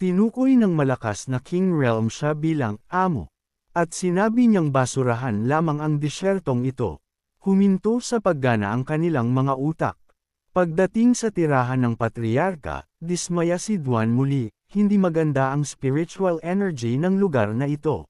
Tinukoy ng malakas na King Realm siya bilang amo. At sinabi niyang basurahan lamang ang disyertong ito. Huminto sa paggana ang kanilang mga utak. Pagdating sa tirahan ng patriarka, dismaya si Duan muli, hindi maganda ang spiritual energy ng lugar na ito.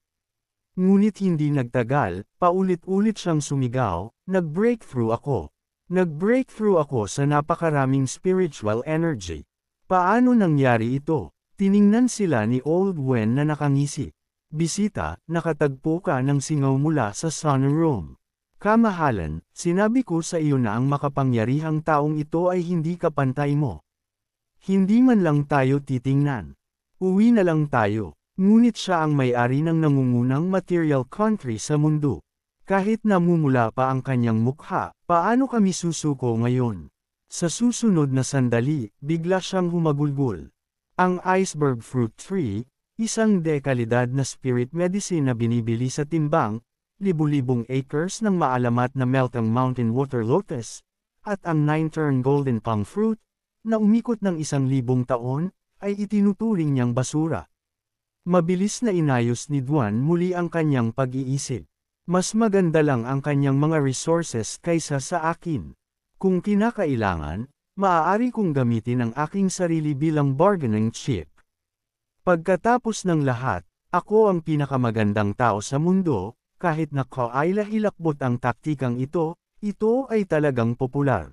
Ngunit hindi nagtagal, paulit-ulit siyang sumigaw, nag-breakthrough ako. Nag-breakthrough ako sa napakaraming spiritual energy. Paano nangyari ito? Tiningnan sila ni Old Wen na nakangisi. Bisita, nakatagpo ka ng singaw mula sa Sun Room. Kamahalan, sinabi ko sa iyo na ang makapangyarihang taong ito ay hindi kapantay mo. Hindi man lang tayo titingnan. Uwi na lang tayo. Ngunit siya ang may-ari ng nangungunang material country sa mundo. Kahit namumula pa ang kanyang mukha, paano kami susuko ngayon? Sa susunod na sandali, bigla siyang humagulgol. Ang iceberg fruit tree, isang dekalidad na spirit medicine na binibili sa timbang, libu-libong acres ng maalamat na Meltang Mountain Water Lotus, at ang 9-turn golden palm fruit, na umikot ng 1,000 taon, ay itinuturing niyang basura. Mabilis na inayos ni Duan muli ang kanyang pag-iisip. Mas maganda lang ang kanyang mga resources kaysa sa akin. Kung kinakailangan, maaari kong gamitin ang aking sarili bilang bargaining chip. Pagkatapos ng lahat, ako ang pinakamagandang tao sa mundo, kahit na kaila-hilakbot ang taktikang ito ay talagang popular.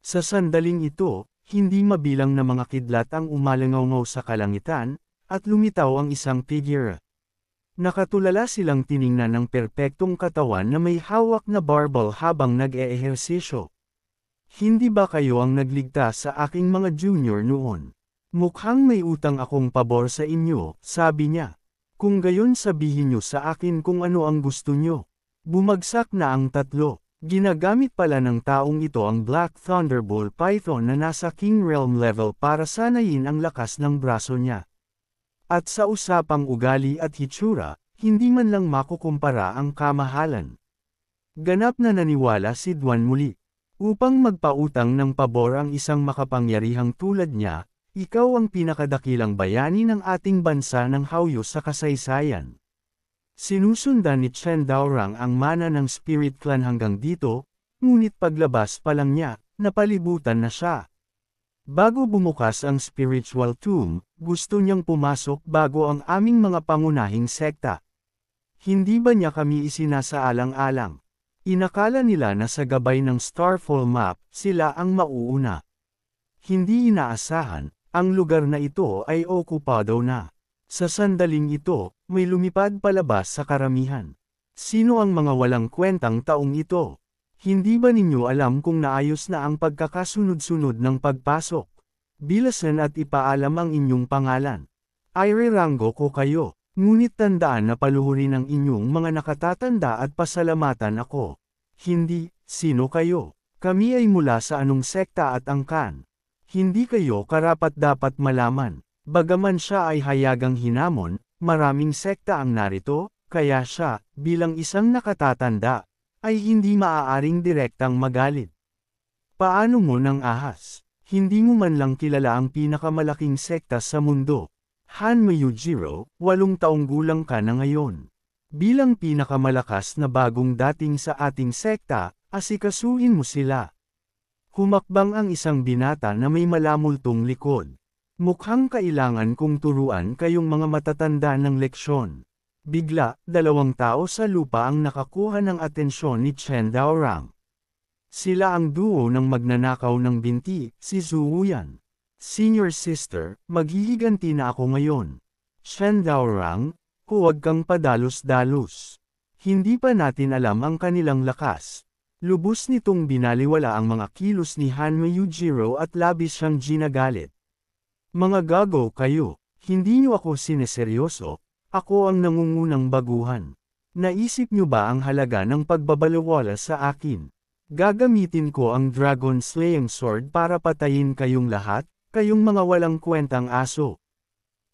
Sa sandaling ito, hindi mabilang na mga kidlat ang umalangaw sa kalangitan, at lumitaw ang isang figure. Nakatulala silang tiningnan ng perpektong katawan na may hawak na barbell habang nag-eehersisyo. Hindi ba kayo ang nagligtas sa aking mga junior noon? Mukhang may utang akong pabor sa inyo, sabi niya. Kung gayon sabihin niyo sa akin kung ano ang gusto niyo. Bumagsak na ang tatlo. Ginagamit pala ng taong ito ang Black Thunderbolt Python na nasa King Realm level para sanayin ang lakas ng braso niya. At sa usapang ugali at hitsura, hindi man lang makukumpara ang kamahalan. Ganap na naniwala si Duan muli. Upang magpautang ng pabor ang isang makapangyarihang tulad niya, ikaw ang pinakadakilang bayani ng ating bansa ng Haoyu sa kasaysayan. Sinusundan ni Chen Daorang ang mana ng Spirit Clan hanggang dito, ngunit paglabas pa lang niya, napalibutan na siya. Bago bumukas ang spiritual tomb, gusto niyang pumasok bago ang aming mga pangunahing sekta. Hindi ba niya kami isinasaalang-alang? Inakala nila na sa gabay ng Starfall Map, sila ang mauuna. Hindi inaasahan, ang lugar na ito ay okupado na. Sa sandaling ito, may lumipad palabas sa karamihan. Sino ang mga walang kwentang taong ito? Hindi ba ninyo alam kung naayos na ang pagkakasunod-sunod ng pagpasok? Bilasan at ipaalam ang inyong pangalan. Irerango ko kayo, ngunit tandaan na paluhurin ang inyong mga nakatatanda at pasalamatan ako. Hindi, sino kayo? Kami ay mula sa anong sekta at angkan. Hindi kayo karapat-dapat malaman. Bagaman siya ay hayagang hinamon, maraming sekta ang narito, kaya siya, bilang isang nakatatanda, ay hindi maaaring direktang magalit. Paano mo nang ahas? Hindi mo man lang kilala ang pinakamalaking sekta sa mundo. Han Miyujiro, 8 taong gulang ka na ngayon. Bilang pinakamalakas na bagong dating sa ating sekta, asikasuhin mo sila. Humakbang ang isang binata na may malamultong likod. Mukhang kailangan kong turuan kayong mga matatanda ng leksyon. Bigla, 2 tao sa lupa ang nakakuha ng atensyon ni Chen Daorang. Sila ang duo ng magnanakaw ng binti, si Zhu Wuyan. Senior sister, maghihiganti na ako ngayon. Chen Daorang, huwag kang padalos-dalos. Hindi pa natin alam ang kanilang lakas. Lubos nitong binaliwala ang mga kilos ni Han Miyujiro at labis siyang ginagalit. Mga gago kayo, hindi niyo ako sineseryoso. Ako ang nangungunang baguhan. Naisip niyo ba ang halaga ng pagbabalewala sa akin? Gagamitin ko ang Dragon Slaying Sword para patayin kayong lahat, kayong mga walang kwentang aso.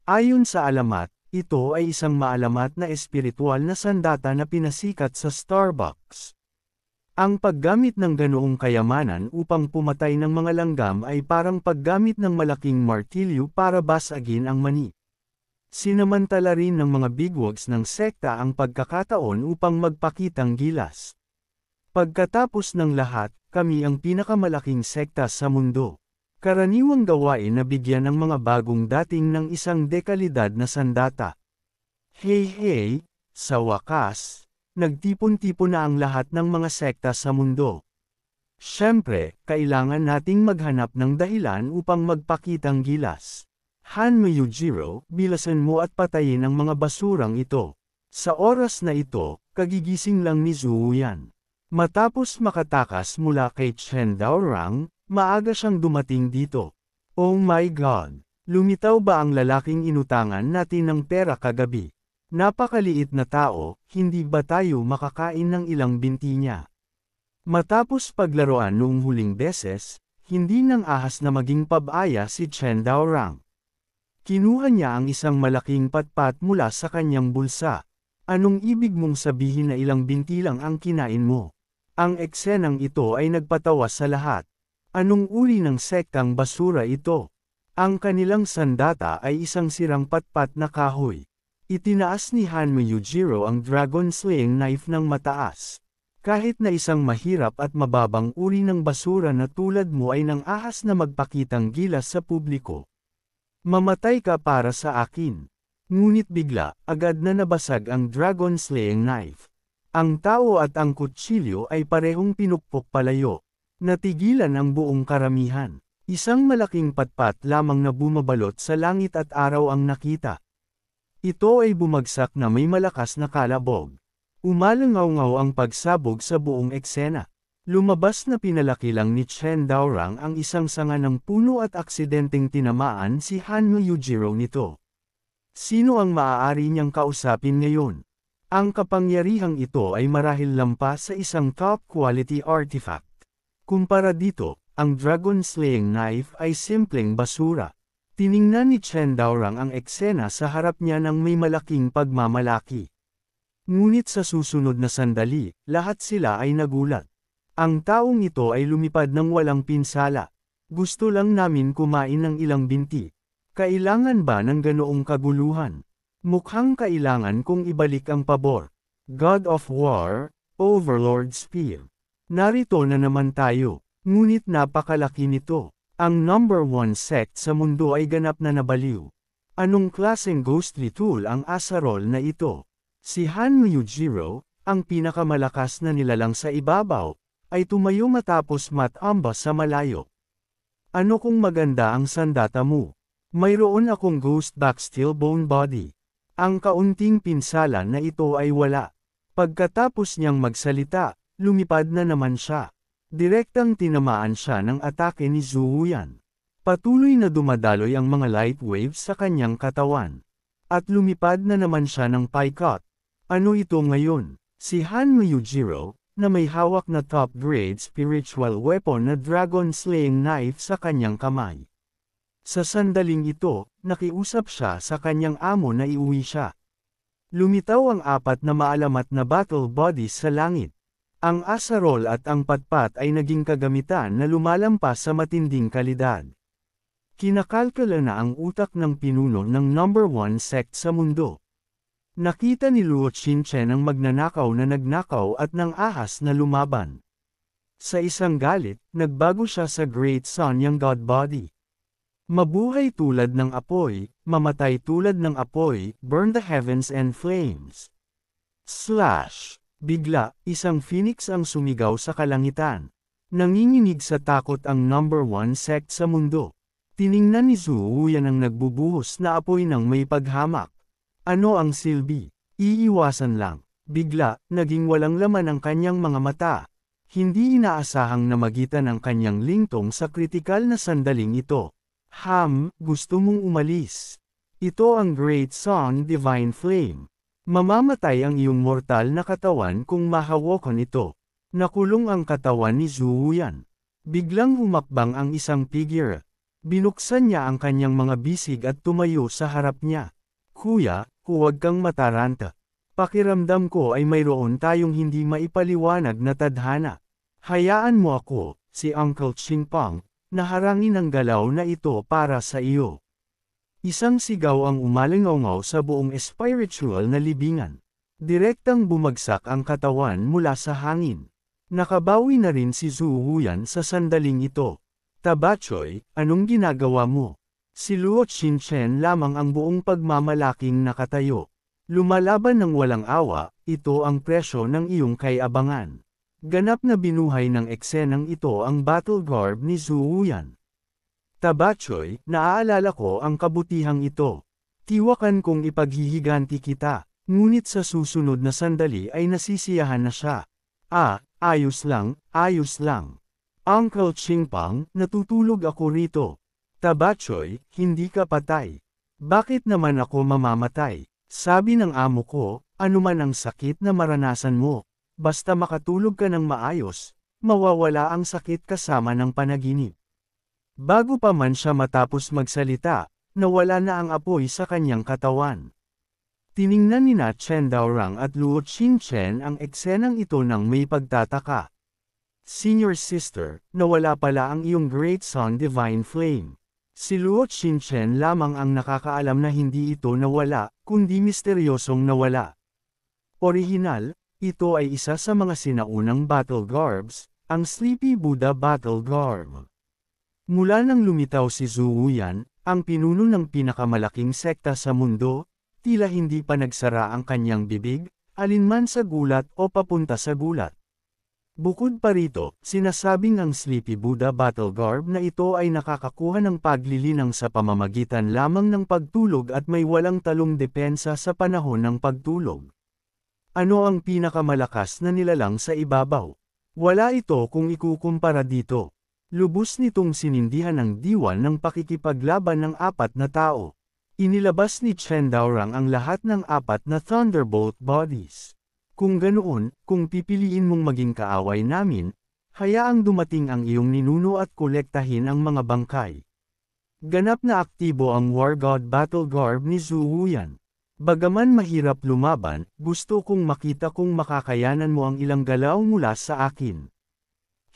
Ayon sa alamat, ito ay isang maalamat na espiritual na sandata na pinasikat sa Starbucks. Ang paggamit ng ganoong kayamanan upang pumatay ng mga langgam ay parang paggamit ng malaking martilyo para basagin ang mani. Sinamantala rin ng mga bigwigs ng sekta ang pagkakataon upang magpakitang gilas. Pagkatapos ng lahat, kami ang pinakamalaking sekta sa mundo. Karaniwang gawain na bigyan ng mga bagong dating ng isang dekalidad na sandata. Hey, sa wakas, nagtipon-tipon na ang lahat ng mga sekta sa mundo. Siyempre, kailangan nating maghanap ng dahilan upang magpakitang gilas. Hanmi Yujiro, bilasan mo at patayin ang mga basurang ito. Sa oras na ito, kagigising lang ni Zuyan. Matapos makatakas mula kay Chen Daorang, maaga siyang dumating dito. Oh my God! Lumitaw ba ang lalaking inutangan natin ng pera kagabi? Napakaliit na tao, hindi ba tayo makakain ng ilang binti niya? Matapos paglaruan noong huling beses, hindi nang ahas na maging pabaya si Chen Daorang. Kinuha niya ang isang malaking patpat mula sa kanyang bulsa. Anong ibig mong sabihin na ilang binti lang ang kinain mo? Ang eksenang ito ay nagpatawa sa lahat. Anong uri ng sektang basura ito? Ang kanilang sandata ay isang sirang patpat na kahoy. Itinaas ni Hanmi Yujiro ang dragon slaying knife ng mataas. Kahit na isang mahirap at mababang uri ng basura na tulad mo ay nang ahas na magpakitang gilas sa publiko. Mamatay ka para sa akin. Ngunit bigla, agad na nabasag ang dragon slaying knife. Ang tao at ang kutsilyo ay parehong pinukpok palayo. Natigilan ang buong karamihan. Isang malaking patpat lamang na bumabalot sa langit at araw ang nakita. Ito ay bumagsak na may malakas na kalabog. Umalangaw-ngaw ang pagsabog sa buong eksena. Lumabas na pinalaki lang ni Chen Daorang ang isang sanga ng puno at aksidenteng tinamaan si Hanmi Yujiro nito. Sino ang maaari niyang kausapin ngayon? Ang kapangyarihang ito ay marahil lampas sa isang top-quality artifact. Kumpara dito, ang dragon slaying knife ay simpleng basura. Tiningnan ni Chen Daorang ang eksena sa harap niya ng may malaking pagmamalaki. Ngunit sa susunod na sandali, lahat sila ay nagulat. Ang taong ito ay lumipad ng walang pinsala. Gusto lang namin kumain ng ilang binti. Kailangan ba ng ganoong kaguluhan? Mukhang kailangan kong ibalik ang pabor. God of War, Overlord Spear. Narito na naman tayo. Ngunit napakalaki nito. Ang number 1 sect sa mundo ay ganap na nabaliw. Anong klaseng ghostly tool ang Asarol na ito? Si Hanmi Yujiro, ang pinakamalakas na nilalang sa ibabaw, ay tumayo matapos matambas sa malayo. Ano kung maganda ang sandata mo? Mayroon akong ghost back steel bone body. Ang kaunting pinsala na ito ay wala. Pagkatapos niyang magsalita, lumipad na naman siya. Direktang tinamaan siya ng atake ni Zuyan. Patuloy na dumadaloy ang mga light waves sa kanyang katawan. At lumipad na naman siya ng paikot. Ano ito ngayon? Si Hanmi Yujiro, na may hawak na top-grade spiritual weapon na dragon slaying knife sa kanyang kamay. Sa sandaling ito, nakiusap siya sa kanyang amo na iuwi siya. Lumitaw ang 4 na maalamat na battle bodies sa langit. Ang asarol at ang patpat ay naging kagamitan na lumalampas sa matinding kalidad. Kinakalkula na ang utak ng pinuno ng number 1 sect sa mundo. Nakita ni Luo Qinchen ang magnanakaw na nagnakaw at ng ahas na lumaban. Sa isang galit, nagbago siya sa Great Sun yang God Body. Mabuhay tulad ng apoy, mamatay tulad ng apoy, burn the heavens and flames. Slash! Bigla, isang phoenix ang sumigaw sa kalangitan. Nanginginig sa takot ang number 1 sect sa mundo. Tiningnan ni Zuyan ang nagbubuhos na apoy ng may paghamak. Ano ang silbi? Iiwasan lang. Bigla, naging walang laman ang kanyang mga mata. Hindi inaasahang namagitan ang kanyang lingtong sa kritikal na sandaling ito. Gusto mong umalis. Ito ang Great Sun Divine Flame. Mamamatay ang iyong mortal na katawan kung mahawakan ito. Nakulong ang katawan ni Zuyan. Biglang humakbang ang isang figure. Binuksan niya ang kanyang mga bisig at tumayo sa harap niya. Kuya, huwag kang mataranta. Pakiramdam ko ay mayroon tayong hindi maipaliwanag na tadhana. Hayaan mo ako, si Uncle Qingpang, na harangin ang galaw na ito para sa iyo. Isang sigaw ang umalingaw sa buong spiritual na libingan. Direktang bumagsak ang katawan mula sa hangin. Nakabawi na rin si Zhu Huyan sa sandaling ito. Tabachoy, anong ginagawa mo? Si Luo Qinchen lamang ang buong pagmamalaking nakatayo. Lumalaban ng walang awa, ito ang presyo ng iyong kayabangan. Ganap na binuhay ng eksenang ito ang battle garb ni Zhu Huyan. Tabachoy, naaalala ko ang kabutihang ito. Tiwakan kong ipaghihiganti kita. Ngunit sa susunod na sandali ay nasisiyahan na siya. Ayos lang, ayos lang. Uncle Chingpang, natutulog ako rito. Tabachoy, hindi ka patay. Bakit naman ako mamamatay? Sabi ng amo ko, anuman ang sakit na maranasan mo, basta makatulog ka ng maayos, mawawala ang sakit kasama ng panaginip. Bago pa man siya matapos magsalita, nawala na ang apoy sa kanyang katawan. Tiningnan nina Chen Daorang at Luo Qinchen ang eksenang ito ng may pagtataka. Senior sister, nawala pala ang iyong great son Divine Flame. Si Luo Qinchen lamang ang nakakaalam na hindi ito nawala, kundi misteryosong nawala. Orihinal, ito ay isa sa mga sinaunang battle garbs, ang Sleepy Buddha Battle Garb. Mula nang lumitaw si Zhu Huyan, ang pinuno ng pinakamalaking sekta sa mundo, tila hindi pa nagsara ang kanyang bibig, alinman sa gulat o papunta sa gulat. Bukod pa rito, sinasabing ang Sleepy Buddha Battle Garb na ito ay nakakakuha ng paglilinang sa pamamagitan lamang ng pagtulog at may walang talong depensa sa panahon ng pagtulog. Ano ang pinakamalakas na nilalang sa ibabaw? Wala ito kung ikukumpara dito. Lubos nitong sinindihan ang diwan ng pakikipaglaban ng 4 na tao. Inilabas ni Chen Daorang ang lahat ng 4 na Thunderbolt bodies. Kung ganoon, kung pipiliin mong maging kaaway namin, hayaang dumating ang iyong ninuno at kolektahin ang mga bangkay. Ganap na aktibo ang War God Battle Garb ni Zhu Huyan. Bagaman mahirap lumaban, gusto kong makita kung makakayanan mo ang ilang galaw mula sa akin.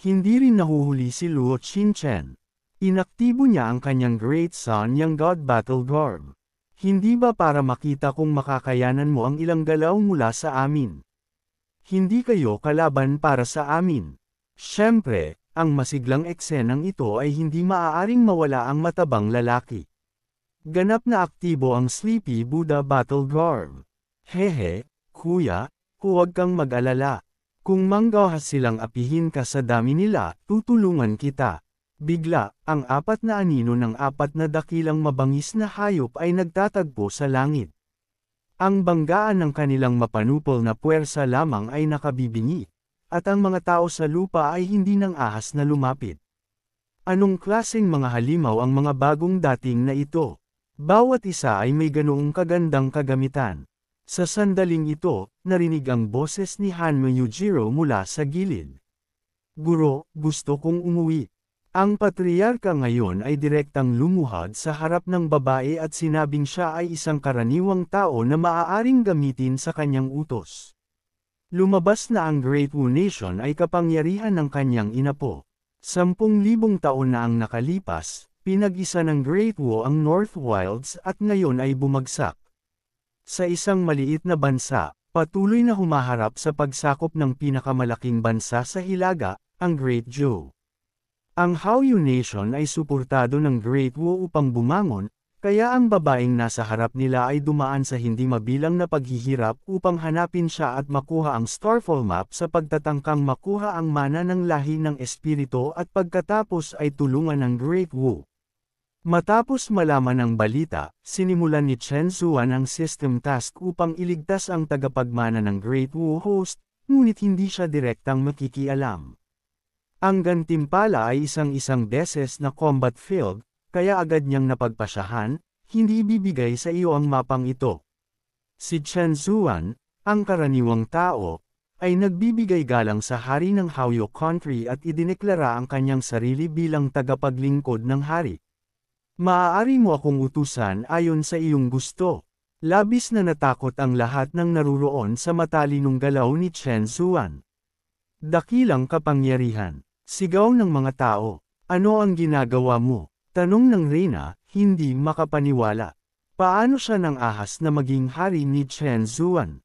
Hindi rin nahuhuli si Luo Qinchen. Inaktibo niya ang kanyang Great Son Yang God Battle Garb. Hindi ba para makita kung makakayanan mo ang ilang galaw mula sa amin? Hindi kayo kalaban para sa amin. Siyempre, ang masiglang eksenang ito ay hindi maaaring mawala ang matabang lalaki. Ganap na aktibo ang Sleepy Buddha Battle Garb. Hehe, kuya, huwag kang mag-alala. Kung manggahas silang apihin ka sa dami nila, tutulungan kita. Bigla, ang 4 na anino ng 4 na dakilang mabangis na hayop ay nagtatagpo sa langit. Ang banggaan ng kanilang mapanupol na puwersa lamang ay nakabibingi, at ang mga tao sa lupa ay hindi nang ahas na lumapit. Anong klaseng mga halimaw ang mga bagong dating na ito? Bawat isa ay may ganoong kagandang kagamitan. Sa sandaling ito, narinig ang boses ni Hanma Yujiro mula sa gilid. Guro, gusto kong umuwi. Ang patriarka ngayon ay direktang lumuhad sa harap ng babae at sinabing siya ay isang karaniwang tao na maaaring gamitin sa kanyang utos. Lumabas na ang Great Wu Nation ay kapangyarihan ng kanyang inapo. 10,000 taon na ang nakalipas, pinag-isa ng Great Wu ang North Wilds at ngayon ay bumagsak. Sa isang maliit na bansa, patuloy na humaharap sa pagsakop ng pinakamalaking bansa sa Hilaga, ang Great Zhou. Ang Hauyu Nation ay suportado ng Great Wu upang bumangon, kaya ang babaeng nasa harap nila ay dumaan sa hindi mabilang na paghihirap upang hanapin siya at makuha ang Starfall Map sa pagtatangkang makuha ang mana ng lahi ng espiritu at pagkatapos ay tulungan ng Great Wu. Matapos malaman ang balita, sinimulan ni Chen Zuan ang system task upang iligtas ang tagapagmana ng Great Wu host, ngunit hindi siya direktang makikialam. Ang gantimpala ay isang beses na combat field, kaya agad niyang napagpasyahan, hindi ibibigay sa iyo ang mapang ito. Si Chen Zuan, ang karaniwang tao, ay nagbibigay galang sa hari ng Hauyu country at idineklara ang kanyang sarili bilang tagapaglingkod ng hari. Maaari mo akong utusan ayon sa iyong gusto. Labis na natakot ang lahat ng naruroon sa matalinong galaw ni Chen Zuan. Dakilang kapangyarihan. Sigaw ng mga tao. Ano ang ginagawa mo? Tanong ng Reyna, hindi makapaniwala. Paano siya nang ahas na maging hari ni Chen Zuan?